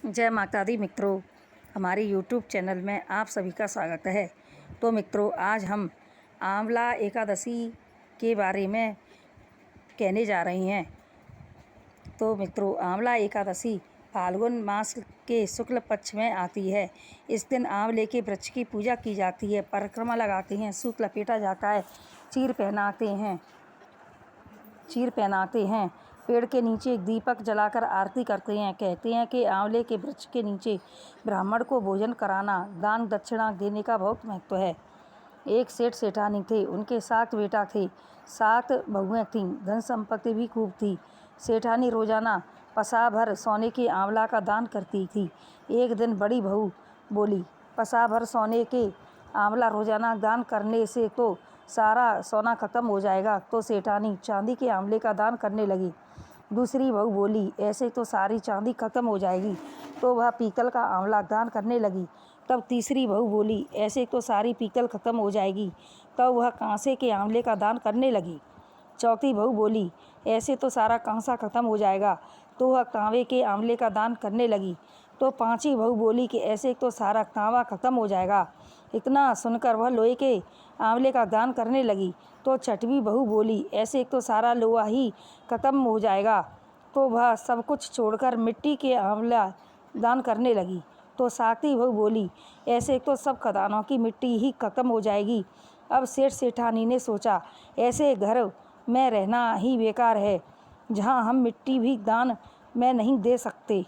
जय माता दी मित्रों, हमारे YouTube चैनल में आप सभी का स्वागत है। तो मित्रों, आज हम आंवला एकादशी के बारे में कहने जा रहे हैं। तो मित्रों, आंवला एकादशी फाल्गुन मास के शुक्ल पक्ष में आती है। इस दिन आंवले के वृक्ष की पूजा की जाती है, परिक्रमा लगाते हैं, सूत लपेटा जाता है, चीर पहनाते हैं, पेड़ के नीचे एक दीपक जलाकर आरती करते हैं। कहते हैं कि आंवले के वृक्ष के नीचे ब्राह्मण को भोजन कराना, दान दक्षिणा देने का बहुत महत्व है। एक सेठ सेठानी थे, उनके 7 बेटा थे, 7 बहुएं थीं, धन संपत्ति भी खूब थी। सेठानी रोजाना पसा भर सोने के आंवला का दान करती थी। एक दिन बड़ी बहू बोली, पसा भर सोने के आंवला रोजाना दान करने से तो सारा सोना खत्म हो जाएगा। तो सेठानी चांदी के आंवले का दान करने लगी। दूसरी बहू बोली, ऐसे तो सारी चांदी खत्म हो जाएगी। तो वह पीतल का आंवला दान करने लगी। तब तीसरी बहू बोली, ऐसे तो सारी पीतल खत्म हो जाएगी। तब वह कांसे के आंवले का दान करने लगी। चौथी बहू बोली, ऐसे तो सारा कांसा खत्म हो जाएगा। तो वह तांबे के आंवले का दान करने लगी। तो पांचवी बहू बोली कि ऐसे तो सारा तांबा खत्म हो जाएगा। इतना सुनकर वह लोहे के आंवले का दान करने लगी। तो छठवीं बहू बोली, ऐसे तो सारा लोहा ही खत्म हो जाएगा। तो वह सब कुछ छोड़कर मिट्टी के आंवला दान करने लगी। तो सातवीं बहू बोली, ऐसे तो सब खदानों की मिट्टी ही खत्म हो जाएगी। अब सेठ सेठानी ने सोचा, ऐसे घर में रहना ही बेकार है जहाँ हम मिट्टी भी दान में नहीं दे सकते।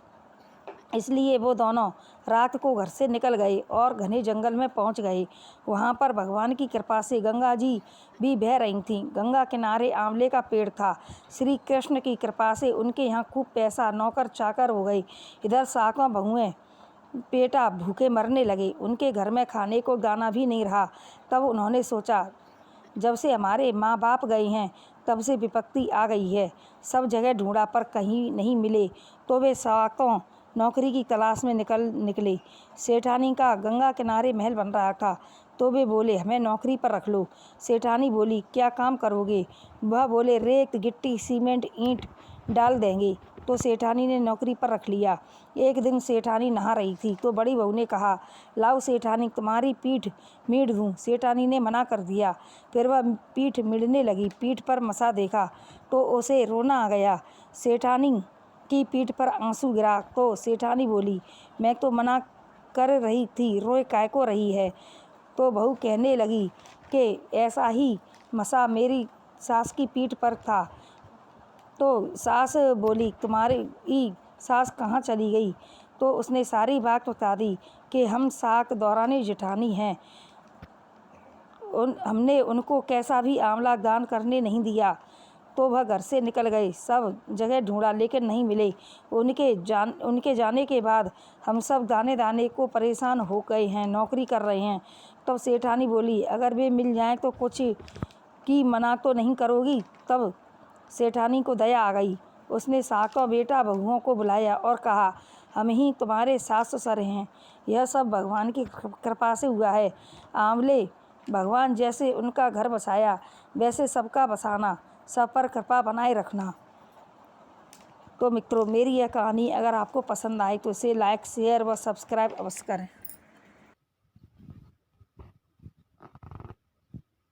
इसलिए वो दोनों रात को घर से निकल गए और घने जंगल में पहुंच गए। वहां पर भगवान की कृपा से गंगा जी भी बह रही थीं। गंगा किनारे आंवले का पेड़ था। श्री कृष्ण की कृपा से उनके यहाँ खूब पैसा, नौकर चाकर हो गए। इधर सातों बहुएं बेटा भूखे मरने लगे। उनके घर में खाने को दाना भी नहीं रहा। तब उन्होंने सोचा, जब से हमारे माँ बाप गए हैं तब से विपत्ति आ गई है। सब जगह ढूंढा पर कहीं नहीं मिले। तो वे सातों नौकरी की तलाश में निकले। सेठानी का गंगा किनारे महल बन रहा था। तो वे बोले, हमें नौकरी पर रख लो। सेठानी बोली, क्या काम करोगे? वह बोले, रेत गिट्टी सीमेंट ईंट डाल देंगे। तो सेठानी ने नौकरी पर रख लिया। एक दिन सेठानी नहा रही थी तो बड़ी बहू ने कहा, लाओ सेठानी, तुम्हारी पीठ मीड़ दूँ। सेठानी ने मना कर दिया। फिर वह पीठ मिड़ने लगी। पीठ पर मसा देखा तो उसे रोना आ गया। सेठानी की पीठ पर आंसू गिरा। तो सेठानी बोली, मैं तो मना कर रही थी, रोए काय को रही है? तो बहू कहने लगी कि ऐसा ही मसा मेरी सास की पीठ पर था। तो सास बोली, तुम्हारी सास कहाँ चली गई? तो उसने सारी बात बता दी कि हम 7 दौरानी जेठानी हैं, हमने उनको कैसा भी आंवला दान करने नहीं दिया। तो वह घर से निकल गए। सब जगह ढूंढा लेकिन नहीं मिले। उनके जाने के बाद हम सब दाने दाने को परेशान हो गए हैं, नौकरी कर रहे हैं। तब सेठानी बोली, अगर वे मिल जाएं तो कुछ की मना तो नहीं करोगी? तब सेठानी को दया आ गई। उसने सातों बेटा बहुओं को बुलाया और कहा, हम ही तुम्हारे सास ससुर हैं। यह सब भगवान की कृपा से हुआ है। आंवले भगवान जैसे उनका घर बसाया वैसे सबका बसाना, सब पर कृपा बनाए रखना। तो मित्रों, मेरी यह कहानी अगर आपको पसंद आए तो इसे लाइक शेयर व सब्सक्राइब अवश्य करें।